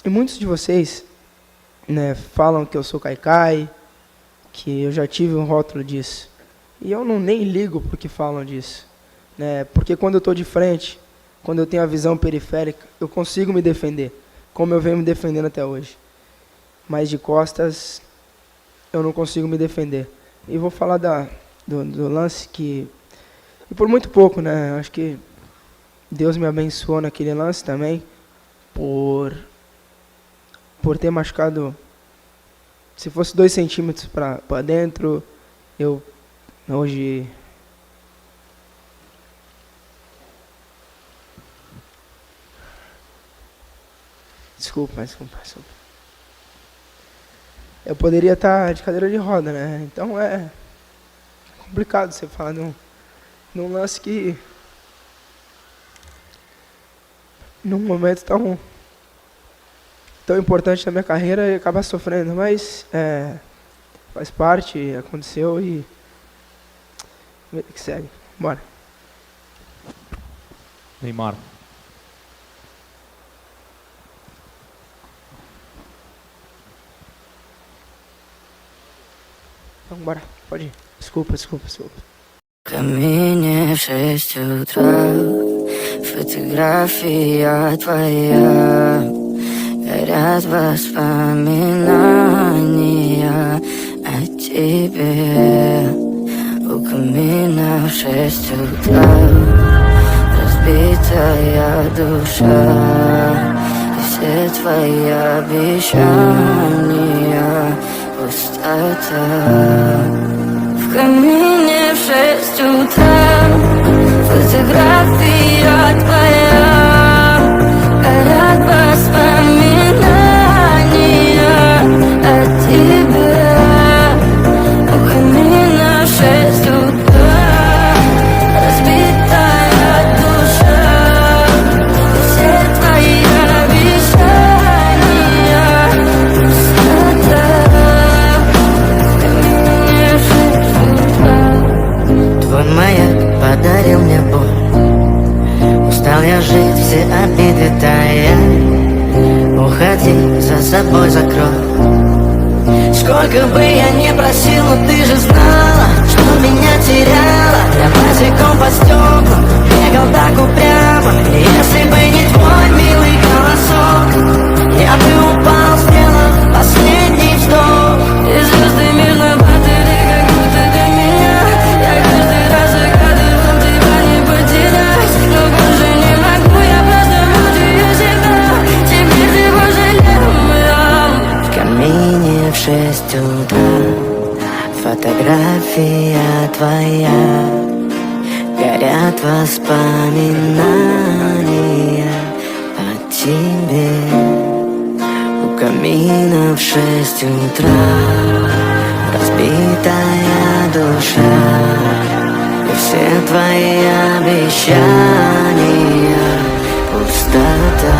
E muitos de vocês, né, falam que eu sou caicai, que eu já tive um rótulo disso. E eu não nem ligo porque falam disso, né? Porque quando eu estou de frente, quando eu tenho a visão periférica, eu consigo me defender, como eu venho me defendendo até hoje. Mas de costas, eu não consigo me defender. E vou falar do lance que... E por muito pouco, né? Acho que Deus me abençoou naquele lance também, por ter machucado... Se fosse 2 centímetros para dentro, eu hoje... Desculpa. Eu poderia estar de cadeira de roda, né? Então é complicado você falar num lance que... Num momento tão importante da minha carreira e acabar sofrendo, mas faz parte, aconteceu e vida que segue. Bora. Neymar. Então bora, pode ir. Desculpa. Камине в 6 утра, фотография твоя, горят воспоминания о тебе. У камина в 6 утра, разбитая душа, и все твои обещания пустота. В камине в 6 утра, фотография твоя, горят воспоминания о тебе. У камина в 6 утра, разбитая душа, и все твои обещания пустота. Твой маяк подарил мне боль. Устал я жить, все обиды тая. Уходи, за собой закрой. Сколько бы я ни просил, но ты же знала, что меня теряла. Я босиком по стеклам бегал так упрямо. И если бы не твой милый голосок, я бы упал, сделав последний вздох. И звезды мирно падали, как будто для меня. Я каждый раз загадывал тебя не потерять, но больше не могу, я просто мучаю себя. Теперь ты пожалел меня. В камине в 6 утра, фотография твоя, горят воспоминания о тебе. У камина в 6 утра, разбитая душа, и все твои обещания пустота.